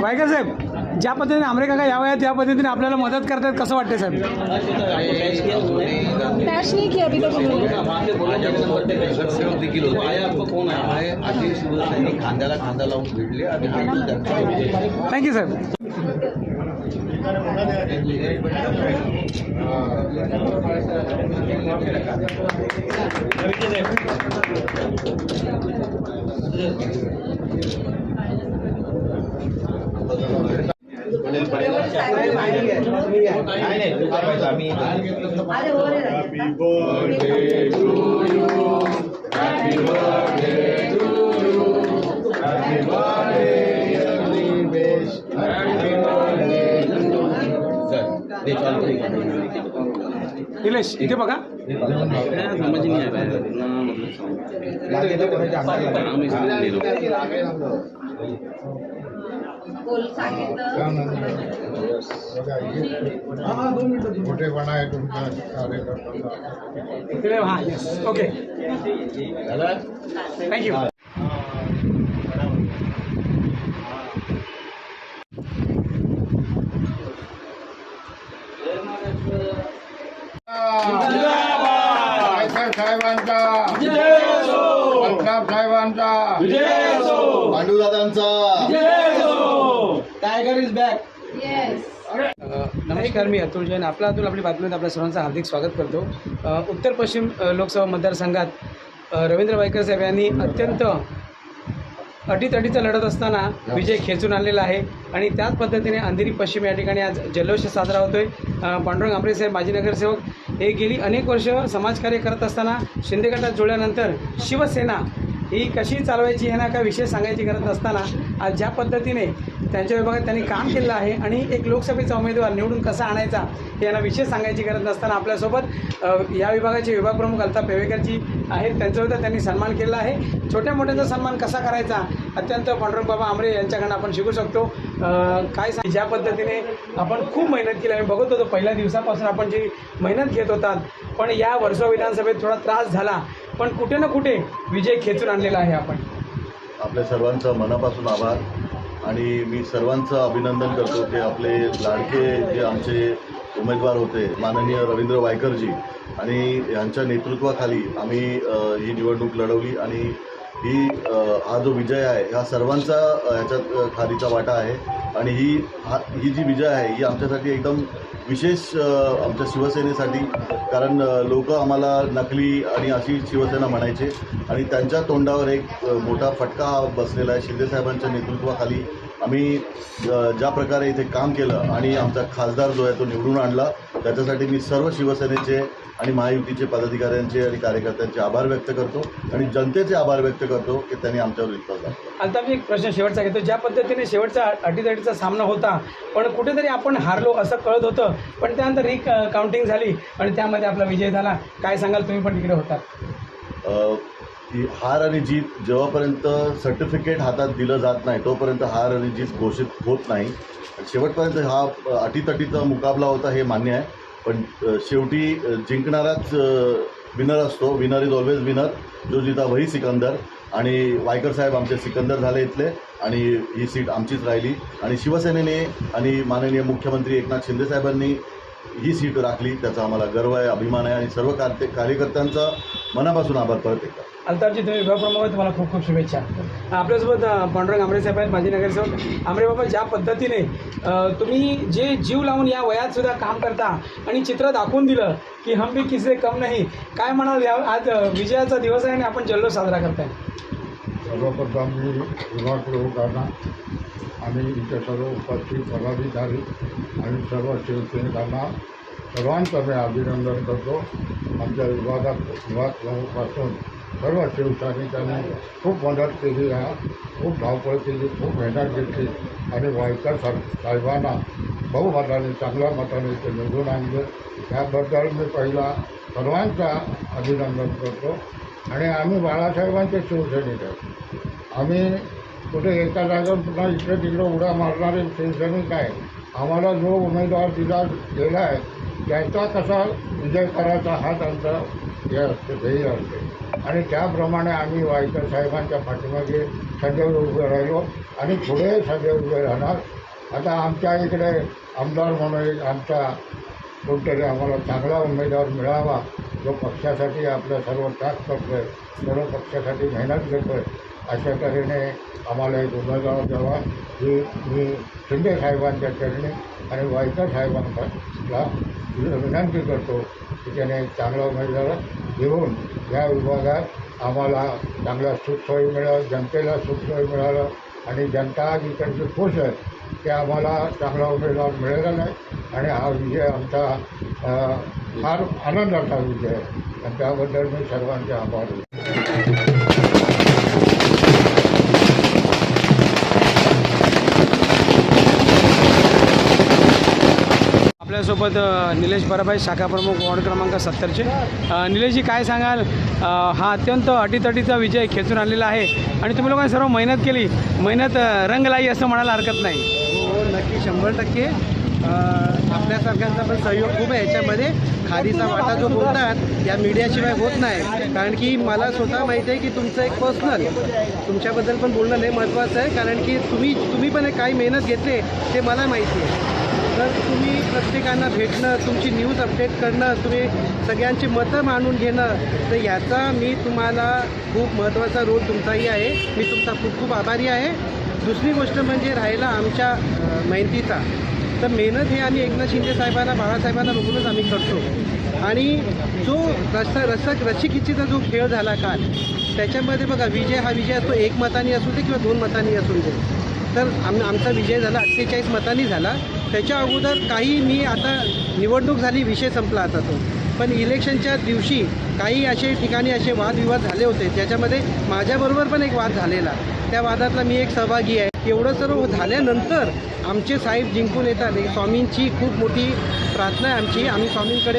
वायकर साहेब, ज्या पद्धतीने आमरे काका या वयात या पद्धतीने आपल्याला मदत करतात कसं वाटते साहेब? खांद्याला खांदा लावून भिडले आणि थँक्यू साहेब. निलेश इथे बघा. मोठेपणा आहे तुमचा इकडे. हां, येस, ओके, थँक्यू. साहेबांचा, पद्मनाभ साहेबांचा, पांडुदादांचा, टायगर इज बॅक. नमस्कार, मी अतुल जैन. आपली बातमीत आपल्या सर्वांचं हार्दिक स्वागत करतो. उत्तर पश्चिम लोकसभा मतदारसंघात रवींद्र वायकर साहेब यांनी अत्यंत अटीतटीचं लढत असताना विजय खेचून आणलेला आहे आणि त्याच पद्धतीने अंधेरी पश्चिम या ठिकाणी आज जल्लोष साजरा होतो आहे. पांडुरंग आमरे साहेब माजी नगरसेवक हे गेली अनेक वर्ष समाजकार्य करत असताना शिंदे गटात जुळल्यानंतर शिवसेना ही कशी चालवायची हे ना काय विषय सांगायची गरज नसताना आज ज्या पद्धतीने त्यांच्या विभागात त्यांनी काम केलं आहे आणि एक लोकसभेचा उमेदवार निवडून कसा आणायचा हे यांना विशेष सांगायची गरज नसताना आपल्यासोबत या विभागाचे विभाग प्रमुख अल्ताफ पेवेकरजी आहेत. त्यांच्याबद्दल त्यांनी सन्मान केला आहे. छोट्या मोठ्यांचा सन्मान कसा करायचा अत्यंत पांडुरंग बाबा आमरे यांच्याकडनं आपण शिकू शकतो. काय ज्या पद्धतीने आपण खूप मेहनत केली. आम्ही बघत होतो पहिल्या दिवसापासून आपण जी मेहनत घेत होतात, पण या वर्सोवा विधानसभेत थोडा त्रास झाला, पण कुठे ना कुठे विजय खेचून आणलेला आहे. आपण आपल्या सर्वांचं मनापासून आभार आणि मी सर्वांचं अभिनंदन करतो की आपले लाडके जे आमचे उमेदवार होते माननीय रवींद्र वायकरजी आणि यांच्या नेतृत्वाखाली आम्ही ही निवडणूक लढवली आणि हा जो विजय आहे ह्या सर्वांचा ह्याच्यात खालीचा वाटा आहे आणि ही जी विजय आहे ही आमच्यासाठी एकदम विशेष आमच्या शिवसेनेसाठी, कारण लोक आम्हाला नकली आणि अशी शिवसेना म्हणायचे आणि त्यांच्या तोंडावर एक मोठा फटका बसलेला आहे. शिंदेसाहेबांच्या नेतृत्वाखाली आम्ही ज्या प्रकारे इथे काम केलं आणि आमचा खासदार जो आहे तो निवडून आणला, त्याच्यासाठी मी सर्व शिवसेनेचे आणि महायुतीचे पदाधिकाऱ्यांचे आणि कार्यकर्त्यांचे आभार व्यक्त करतो आणि जनतेचे आभार व्यक्त करतो की त्यांनी आमच्यावर विश्वास दाखवला. आता मी एक प्रश्न शेवटचा घेतो. ज्या पद्धतीने शेवटचा अटीतटीचा सामना होता, पण कुठेतरी आपण हारलो असं कळत होतं, पण त्यानंतर काउंटिंग झाली आणि त्यामध्ये आपला विजय झाला. काय सांगाल, तुम्ही पण तिकडे होतात? हार आणि जीत जेव्हापर्यंत सर्टिफिकेट हातात दिलं जात नाही तोपर्यंत हार आणि जीत घोषित होत नाही. शेवटपर्यंत हा अटीतटीचा मुकाबला होता हे मान्य आहे, पण शेवटी जिंकणाराच विनर असतो. Winner is always winner. जो जीता वही सिकंदर. आणि वायकर साहेब आमचे सिकंदर झाले इथले आणि ही सीट आमचीच राहिली आणि शिवसेनेने आणि माननीय मुख्यमंत्री एकनाथ शिंदे साहेबांनी ही सीट राखली. त्याचा आम्हाला गर्व आहे, अभिमान आहे आणि सर्व कार्यकर्त्यांचा मनापासून आभार परत एकदा. अल्ताफजी, तुम्ही विभाग प्रमुख आहे, तुम्हाला खूप खूप शुभेच्छा. आपल्यासोबत पांडुरंग आमरे साहेब आहेत, माजी नगरसेवक. आमरे बाबा, ज्या पद्धतीने तुम्ही जे जीव लावून या वयात सुद्धा काम करता आणि चित्र दाखवून दिलं की हम भी किसी कम नाही, काय म्हणाल? आज विजयाचा दिवस आहे आणि आपण जल्लोष साजरा करताय. सर्वप्रथम मी विभाग प्रमुखांना आणि इतर सर्व उपस्थित पदाधिकारी आणि सर्व शिवसैनिकांना सर्वांचं मी अभिनंदन करतो. आमच्या विभाग प्रमुखापासून सर्व शिवसैनिकांनी खूप मदत केली आहे, खूप धावपळ केली, खूप मेहनत घेतली आणि वायकर साहेबांना बहुमताने चांगल्या मताने ते निवडून आणले. त्याबद्दल मी पहिला सर्वांचा अभिनंदन करतो. आणि आम्ही बाळासाहेबांचे शिवसैनिक आहे. आम्ही कुठे एका जागेवर पुन्हा इकडे तिकडे उड्या मारणारे शिवसैनिक आहे. आम्हाला जो उमेदवार दिला गेला आहे त्याचा कसा विजय करायचा हाच आमचा हे असते, ध्येय असते. आणि त्याप्रमाणे आम्ही वायकर साहेबांच्या पाठीमागे सदैव उभे राहिलो आणि पुढे सदैव उभे राहणार. आता आमच्या इकडे आमदार म्हणून आमचा कोणतरी आम्हाला चांगला उमेदवार मिळावा, जो पक्षासाठी आपलं सर्व त्याग करतो आहे, सर्व पक्षासाठी मेहनत घेतो आहे, अशा तऱ्हेने आम्हाला एक उमेदवार द्यावा ही मी शिंदे साहेबांच्या चरणी आणि वायकर साहेबांना विनंती करतो की त्याने एक चांगला उमेदवार घेऊन या विभागात आम्हाला चांगल्या सुखसोयी मिळालं, जनतेला सुखसोयी मिळालं आणि जनता आज इकडची खुश आहे की आम्हाला चांगला उमेदवार मिळाला नाही. आणि हा विजय आमचा फार आनंदाचा विजय आहे आणि त्याबद्दल मी सर्वांचे आभार व्यक्त करतो. आपल्यासोबत निलेश पराभाई शाखा प्रमुख वॉर्ड क्रमांक 70चे. निलेशजी काय सांगाल, हा अत्यंत अटीतटीचा विजय खेचून आणलेला आहे आणि तुम्ही लोकांनी सर्व मेहनत केली, मेहनत रंग लाई असं म्हणायला हरकत नाही. हो नक्की 100% आपल्यासारख्यांचा पण सहयोग खूप आहे याच्यामध्ये. खारीचा वाटा जो बोलतात या मीडियाशिवाय होत नाही, कारण की मला स्वतः माहिती आहे की तुमचं एक पर्सनल तुमच्याबद्दल पण बोलणं लय महत्त्वाचं आहे, कारण की तुम्ही पण काही मेहनत घेतली ते मला माहिती आहे. तर तुम्ही प्रत्येकांना भेटणं, तुमची न्यूज अपडेट करणं, तुम्ही सगळ्यांची मतं मांडून घेणं, तर याचा मी तुम्हाला खूप महत्त्वाचा रोल तुमचाही आहे. मी तुमचा खूप खूप आभारी आहे. दुसरी गोष्ट म्हणजे राहिला आमच्या मेहनतीचा, तर मेहनत हे आम्ही एकनाथ शिंदे साहेबांना, बाळासाहेबांना बघूनच आम्ही करतो. आणि जो रस्सीखिचीचा जो खेळ झाला काल, त्याच्यामध्ये बघा विजय हा विजय असतो 1 मतांनी असू दे किंवा 2 मतांनी असू दे. तर आमचा विजय झाला 48 मतांनी झाला. त्याच्या अगोदर काही मी आता निवडणूक झाली, विषय संपला आता तो, पण इलेक्शनच्या दिवशी काही असे ठिकाणी असे वादविवाद झाले होते, ज्याच्यामध्ये माझ्याबरोबर पण एक वाद झालेला. त्या वादातला मी एक सहभागी आहे. एवढं सर्व झाल्यानंतर आमचे साहेब जिंकून येतात. स्वामींची खूप मोठी प्रार्थना आहे आमची. आम्ही स्वामींकडे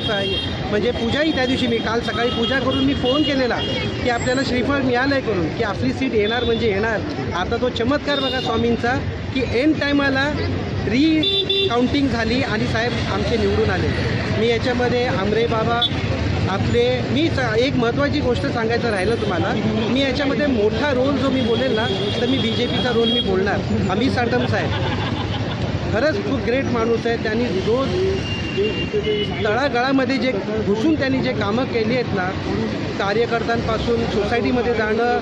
म्हणजे पूजाही त्या दिवशी मी काल सकाळी पूजा करून मी फोन केलेला की आपल्याला श्रीफळ मिळालं आहे करून की आपली सीट येणार म्हणजे येणार. आता तो चमत्कार बघा स्वामींचा की एन टायमाला काउंटिंग झाली आणि साहेब आमचे निवडून आले. मी याच्यामध्ये आमरे बाबा आपले एक महत्त्वाची गोष्ट सांगायचं राहिलं तुम्हाला, मी याच्यामध्ये मोठा रोल जो मी बोलेल ना, तर मी BJPचा रोल मी बोलणार. अमित साटम साहेब खरंच खूप ग्रेट माणूस आहे. त्यांनी रोज तळागाळामध्ये जे घुसून त्यांनी जे कामं केली आहेत ना, कार्यकर्त्यांपासून सोसायटीमध्ये जाणं,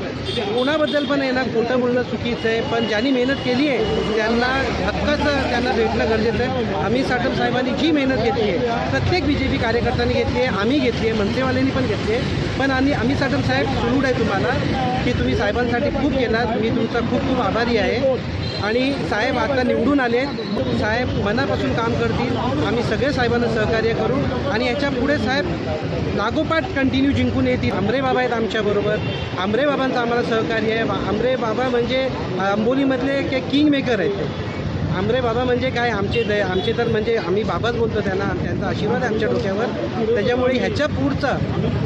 कोणाबद्दल पण आहे ना खोटं बोलणं चुकीचं आहे, पण ज्यांनी मेहनत केली आहे त्यांना हक्काचं त्यांना भेटणं गरजेचं आहे. अमित साटम साहेबांनी जी मेहनत घेतली आहे प्रत्येक BJP कार्यकर्त्यांनी घेतली आहे, आम्ही घेतली आहे, मनसेवाल्यांनी पण घेतली आहे. पण अमित साटम साहेब सलूट आहे तुम्हाला की तुम्ही साहेबांसाठी खूप केलात. मी तुमचा खूप खूप आभारी आहे. आणि साहेब आता निवडून आले, साहेब मनापासून काम करतील. आम्ही सगळे साहेबांना सहकार्य करू आणि याच्या पुढे साहेब लागोपाठ कंटिन्यू जिंकून येतील. आमरे बाबा आहेत आमच्याबरोबर, आमरे बाबांचं आम्हाला सहकार्य आहे. आमरे बाबा म्हणजे आंबोलीमधले किंग मेकर आहेत ते. आमरे बाबा म्हणजे काय, आमचे तर म्हणजे आम्ही बाबाच बोलतो त्यांना, त्यांचा आशीर्वाद आहे आमच्या डोक्यावर. त्याच्यामुळे ह्याच्या पुढचा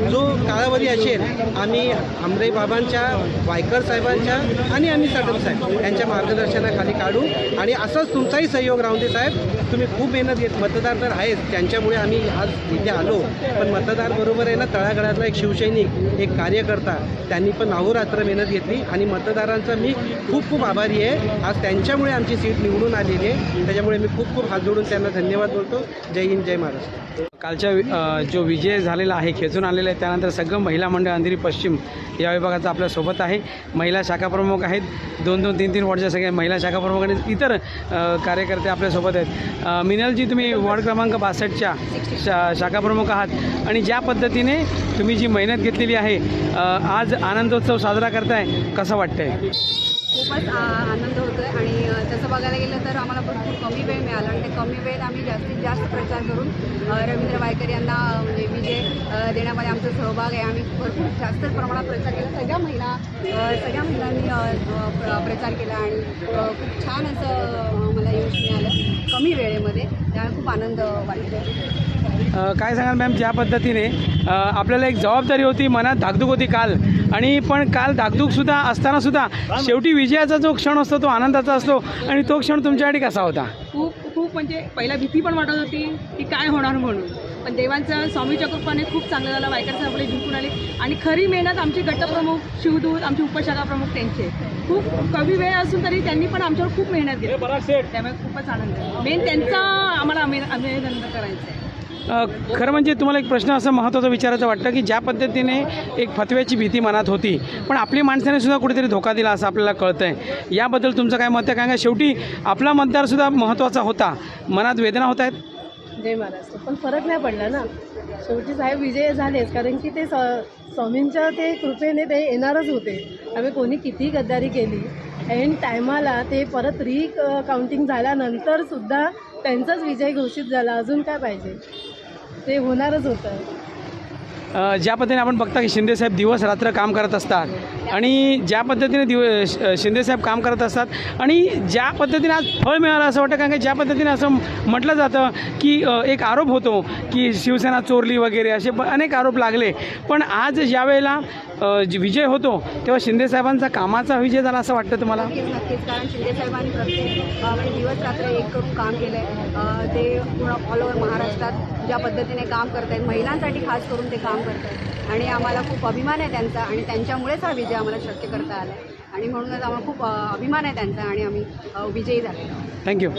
जो कालावधी असेल आम्ही आमरे बाबांच्या, वायकर साहेबांच्या आणि आम्ही साटम साहेब यांच्या मार्गदर्शनाखाली काढू. आणि असंच तुमचाही सहयोग राहून दे साहेब. तुम्ही खूप मेहनत घेत, मतदार तर आहेच, त्यांच्यामुळे आम्ही आज इथे आलो, पण मतदार बरोबर आहे ना, तळागाळातला एक शिवसैनिक, एक कार्यकर्ता, त्यांनी पण अहोरात्र मेहनत घेतली आणि मतदारांचा मी खूप खूप आभारी आहे. आज त्यांच्यामुळे आमची सीट निवडून आलेली आहे. त्याच्यामुळे मी खूप खूप हात जोडून त्यांना धन्यवाद बोलतो. जय हिंद, जय महाराष्ट्र. कालच्या जो विजय झालेला आहे, खेचून आलेला आहे, त्यानंतर सगळं महिला मंडळ अंधेरी पश्चिम या विभागाचा आपल्यासोबत आहे. महिला शाखा प्रमुख आहेत, 2-2, 3-3 वॉर्डच्या सगळ्या महिला शाखा प्रमुख आणि इतर कार्यकर्ते आपल्यासोबत आहेत. मिनलजी, तुम्ही वॉर्ड क्रमांक 62च्या शाखा प्रमुख आहात आणि ज्या पद्धतीने तुम्ही जी मेहनत घेतलेली आहे, आज आनंदोत्सव साजरा करताय, कसं वाटतंय? खूपच आनंद होतो आहे आणि तसं बघायला गेलं तर आम्हाला भरपूर कमी वेळ मिळाला आणि त्या कमी वेळेत आम्ही जास्तीत जास्त प्रचार करून रवींद्र वायकर यांना म्हणजे विजय देण्यामध्ये आमचा सहभाग आहे. आम्ही भरपूर जास्त प्रमाणात प्रचार केला. सगळ्या महिलांनी प्रचार केला आणि खूप छान असं मला यश मिळालं कमी वेळेमध्ये. त्यामुळे खूप आनंद वाटतो. काय सांगाल मॅम, ज्या पद्धतीने आपल्याला एक जबाबदारी होती, मनात धाकधूक होती काल, आणि पण काल धाकधूकसुद्धा असतानासुद्धा शेवटी विजयाचा जो क्षण असतो तो आनंदाचा असतो, आणि तो क्षण तुमच्यासाठी कसा होता? खूप म्हणजे पहिला भीती पण वाटत होती की काय होणार म्हणून, पण देवांचं स्वामीच्या कृपाने खूप चांगलं झालं. वायकर साहेब आपले जिंकून आले आणि खरी मेहनत आमचे गटप्रमुख, शिवदूत, आमचे उपशाखा प्रमुख त्यांचे. खूप कमी वेळ असून तरी त्यांनी पण आमच्यावर खूप मेहनत घेतली. त्यामुळे खूपच आनंद आहे. मेन त्यांचा आम्हाला अभिनंदन करायचं आहे. खरं म्हणजे तुम्हाला एक प्रश्न असं महत्त्वाचा विचारायचं वाटतं की ज्या पद्धतीने एक फतव्याची भीती मनात होती, पण आपली माणसाने सुद्धा कुठेतरी धोका दिला असं आपल्याला कळतं आहे. याबद्दल तुमचं काय मत आहे? कारण का शेवटी आपला मतदारसुद्धा महत्त्वाचा होता, मनात वेदना होत आहेत. जय महाराष्ट्र. पण फरक नाही पडला ना, शेवटी साहेब विजय झालेच, कारण की ते स्वामींच्या ते कृपेने ते येणारच होते. आम्ही कोणी किती गद्दारी केली, एंड टायमाला ते परत काउंटिंग झाल्यानंतर सुद्धा त्यांचाच विजय घोषित झाला. अजून काय पाहिजे, ते होणारच होतं. ज्या पद्धतीने आपण बघता की शिंदेसाहेब दिवस रात्र काम करत असतात, आणि ज्या पद्धतीने शिंदेसाहेब काम करत असतात, आणि ज्या पद्धतीने आज फळ मिळालं असं वाटतं. कारण की ज्या पद्धतीने असं म्हटलं जातं की एक आरोप होतो की शिवसेना चोरली वगैरे, असे अनेक आरोप लागले, पण आज ज्यावेळेला विजय होतो तेव्हा शिंदेसाहेबांचा कामाचा विजय झाला असं वाटतं तुम्हाला? नक्कीच. कारण शिंदेसाहेबांनी प्रत्येक म्हणजे दिवस रात्र एक करून काम केलं आहे. ते पूर्ण ऑल ओव्हर महाराष्ट्रात ज्या पद्धतीने काम करत आहेत, महिलांसाठी खास करून ते काम करत आहेत, आणि आम्हाला खूप अभिमान आहे त्यांचा, आणि त्यांच्यामुळेच हा विजय आम्हाला शक्य करता आला आहे, आणि म्हणूनच आम्हाला खूप अभिमान आहे त्यांचा, आणि आम्ही विजयी झालेलो आहोत. थँक्यू.